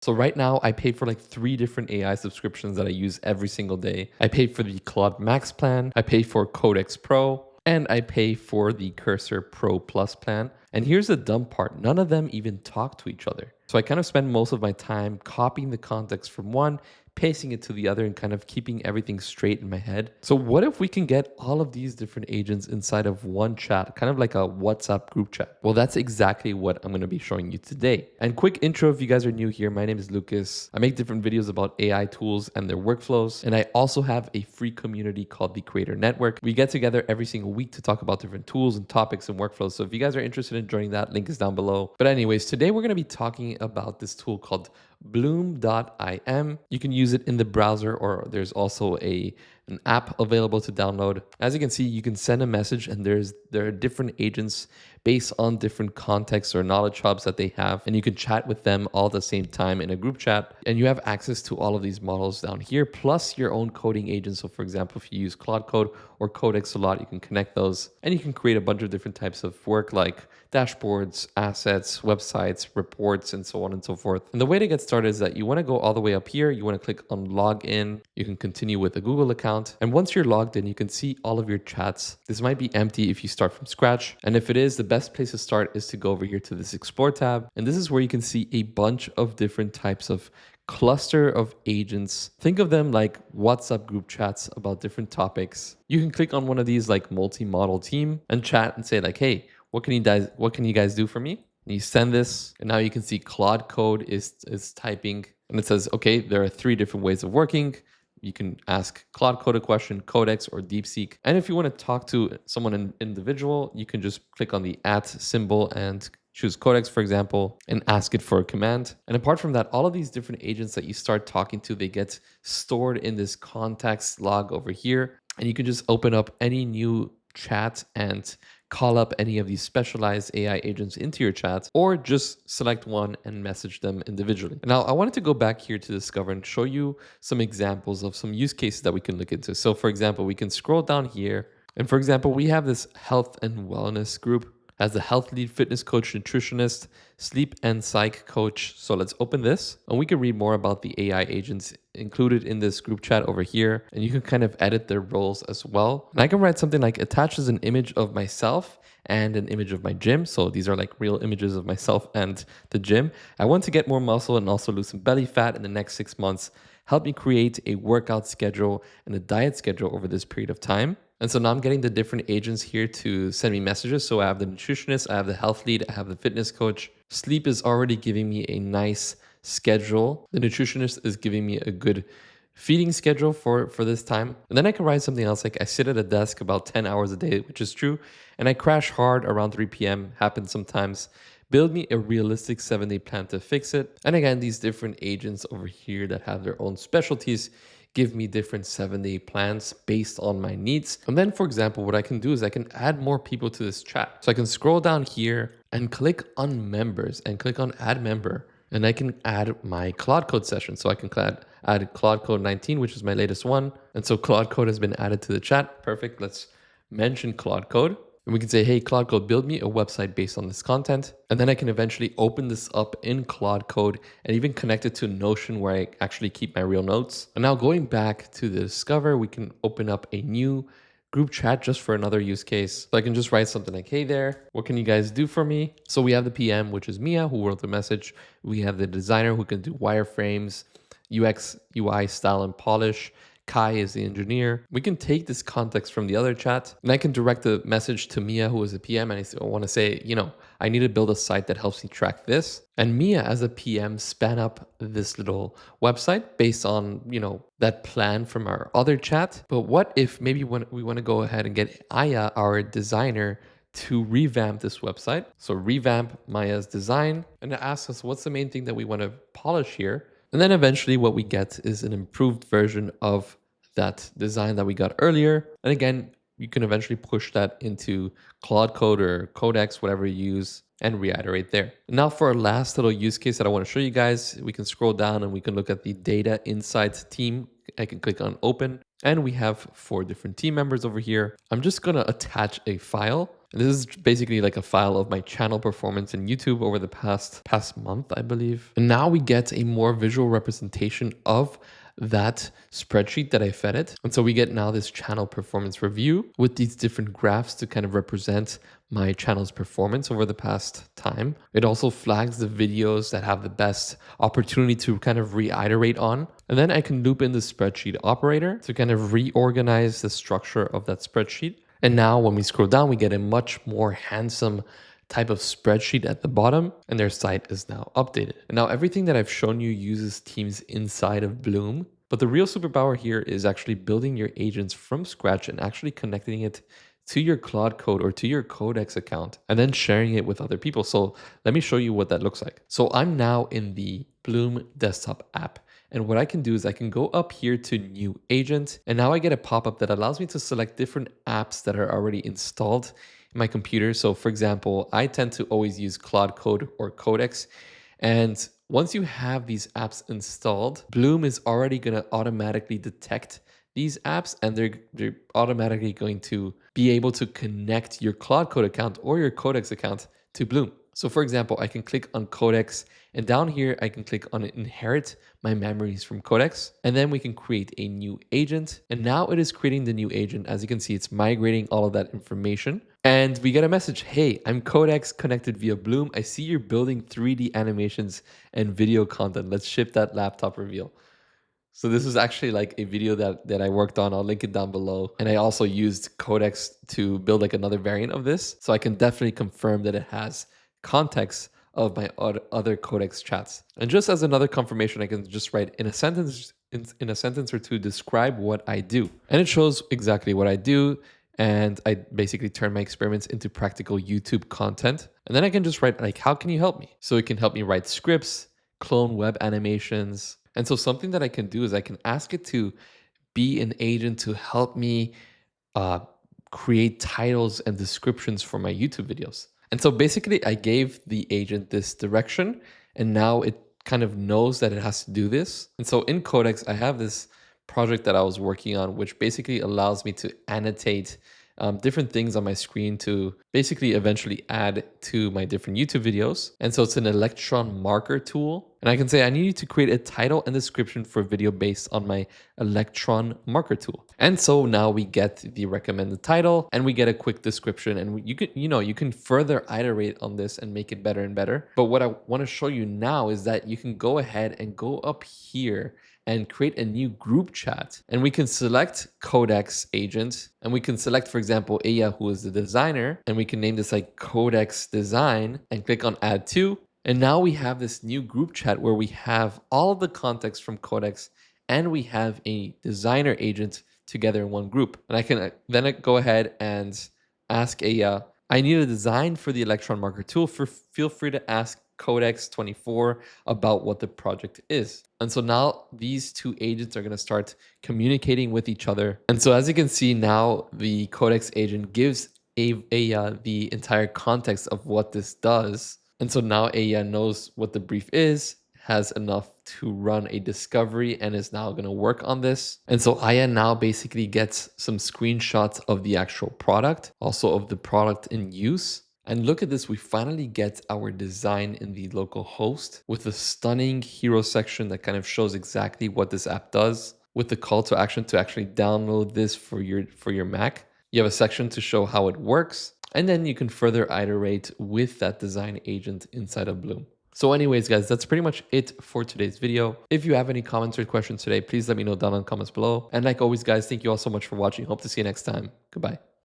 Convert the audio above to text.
So right now I pay for like 3 different AI subscriptions that I use every single day. I pay for the Claude Max plan, I pay for Codex Pro, and I pay for the Cursor Pro Plus plan. And here's the dumb part, none of them even talk to each other. So I kind of spend most of my time copying the context from one, pasting it to the other, and kind of keeping everything straight in my head. So what if we can get all of these different agents inside of one chat, kind of like a WhatsApp group chat? Well, that's exactly what I'm going to be showing you today. And quick intro, if you guys are new here, my name is Lukas. I make different videos about AI tools and their workflows. And I also have a free community called the Creator Network. We get together every single week to talk about different tools and topics and workflows. So if you guys are interested in joining that, link is down below. But anyways, today we're going to be talking about this tool called Bloome.im. You can use it in the browser, or there's also an app available to download. As you can see, you can send a message and there are different agents based on different contexts or knowledge hubs that they have, and you can chat with them all at the same time in a group chat, and you have access to all of these models down here, plus your own coding agents. So for example, if you use Claude Code or Codex a lot, you can connect those, and you can create a bunch of different types of work like dashboards, assets, websites, reports, and so on and so forth. And the way to get started is that you want to go all the way up here. You want to click on login. You can continue with a Google account. And once you're logged in, you can see all of your chats. This might be empty if you start from scratch. And if it is, the best place to start is to go over here to this Explore tab. And this is where you can see a bunch of different types of cluster of agents. Think of them like WhatsApp group chats about different topics. You can click on one of these like multi-model team and chat and say like, hey, what can you guys do for me? And you send this, and now you can see Claude Code is typing, and it says, okay, there are 3 different ways of working. You can ask Claude Code a question, Codex, or DeepSeek. And if you want to talk to someone individual, you can just click on the @ symbol and choose Codex, for example, and ask it for a command. And apart from that, all of these different agents that you start talking to, they get stored in this contacts log over here. And you can just open up any new chat and call up any of these specialized AI agents into your chat, or just select one and message them individually. Now, I wanted to go back here to Discover and show you some examples of some use cases that we can look into. So for example, we can scroll down here, and for example, we have this health and wellness group as the health lead, fitness coach, nutritionist, sleep and psych coach. So let's open this, and we can read more about the AI agents included in this group chat over here. And you can kind of edit their roles as well. And I can write something like attaches an image of myself and an image of my gym. So these are like real images of myself and the gym. I want to get more muscle and also lose some belly fat in the next 6 months. Help me create a workout schedule and a diet schedule over this period of time. And so now I'm getting the different agents here to send me messages. So I have the nutritionist, I have the health lead, I have the fitness coach. Sleep is already giving me a nice schedule. The nutritionist is giving me a good feeding schedule for this time. And then I can write something else like I sit at a desk about 10 hours a day, which is true. And I crash hard around 3 p.m. Happens sometimes. Build me a realistic 7-day plan to fix it. And again, these different agents over here that have their own specialties give me different 7-day plans based on my needs. And then, for example, what I can do is I can add more people to this chat. So I can scroll down here and click on members and click on add member. And I can add my Claude Code session. So I can add Claude Code 19, which is my latest one. And so Claude Code has been added to the chat. Perfect. Let's mention Claude Code. And we can say, hey, Claude Code, build me a website based on this content. And then I can eventually open this up in Claude Code and even connect it to Notion where I actually keep my real notes. And now going back to the Discover, we can open up a new group chat just for another use case. So I can just write something like, hey there, what can you guys do for me? So we have the PM, which is Mia, who wrote the message. We have the designer who can do wireframes, UX, UI, style, and polish. Kai is the engineer. We can take this context from the other chat, and I can direct the message to Mia, who is a PM, and I want to say, I need to build a site that helps me track this. And Mia, as a PM, span up this little website based on, that plan from our other chat. But what if maybe when we want to go ahead and get Aya, our designer, to revamp this website? So revamp Maya's design, and it asks us what's the main thing that we want to polish here. And then eventually what we get is an improved version of that design that we got earlier. And again, you can eventually push that into Claude Code or Codex, whatever you use, and reiterate there. Now for our last little use case that I want to show you guys, we can scroll down and we can look at the data insights team. I can click on open, and we have 4 different team members over here. I'm just going to attach a file. And this is basically like a file of my channel performance in YouTube over the past month, I believe. And now we get a more visual representation of that spreadsheet that I fed it. And so we get now this channel performance review with these different graphs to kind of represent my channel's performance over the past time. It also flags the videos that have the best opportunity to kind of reiterate on. And then I can loop in the spreadsheet operator to kind of reorganize the structure of that spreadsheet. And now when we scroll down, we get a much more handsome type of spreadsheet at the bottom, and their site is now updated. And now everything that I've shown you uses teams inside of Bloom, but the real superpower here is actually building your agents from scratch and actually connecting it to your Claude Code or to your Codex account and then sharing it with other people. So let me show you what that looks like. So I'm now in the Bloom desktop app. And what I can do is I can go up here to new agent. And now I get a pop-up that allows me to select different apps that are already installed in my computer. So for example, I tend to always use Claude Code or Codex. And once you have these apps installed, Bloom is already going to automatically detect these apps, and they're automatically going to be able to connect your Claude Code account or your Codex account to Bloom. So for example, I can click on Codex, and down here, I can click on inherit my memories from Codex, and then we can create a new agent. And now it is creating the new agent. As you can see, it's migrating all of that information. And we get a message, hey, I'm Codex connected via Bloom. I see you're building 3D animations and video content. Let's ship that laptop reveal. So this is actually like a video that I worked on. I'll link it down below. And I also used Codex to build like another variant of this. So I can definitely confirm that it has context of my other Codex chats. And just as another confirmation, I can just write in a sentence or two, describe what I do. And it shows exactly what I do. And I basically turn my experiments into practical YouTube content. And then I can just write like, how can you help me? So it can help me write scripts, clone web animations. And so something that I can do is I can ask it to be an agent to help me create titles and descriptions for my YouTube videos. And so basically I gave the agent this direction, and now it kind of knows that it has to do this. And so in Codex, I have this project that I was working on, which basically allows me to annotate different things on my screen to basically eventually add to my different YouTube videos. And so it's an electron marker tool. And I can say I need to create a title and description for a video based on my electron marker tool. And so now we get the recommended title and we get a quick description, and you can further iterate on this and make it better and better. But what I want to show you now is that you can go ahead and go up here and create a new group chat. And we can select Codex agent, and we can select, for example, Aya, who is the designer, and we can name this like Codex design and click on add to. And now we have this new group chat where we have all of the context from Codex, and we have a designer agent together in one group. And I can then go ahead and ask Aya, I need a design for the electron marker tool. Feel free to ask Codex24 about what the project is. And so now these two agents are going to start communicating with each other. And so as you can see now, the Codex agent gives Aya the entire context of what this does. And so now Aya knows what the brief is, has enough to run a discovery, and is now going to work on this. And so Aya now basically gets some screenshots of the actual product, also of the product in use. And look at this, we finally get our design in the local host with a stunning hero section that kind of shows exactly what this app does, with the call to action to actually download this for your Mac. You have a section to show how it works, and then you can further iterate with that design agent inside of Bloom. So anyways, guys, that's pretty much it for today's video. If you have any comments or questions today, please let me know down in the comments below. And like always, guys, thank you all so much for watching. Hope to see you next time. Goodbye.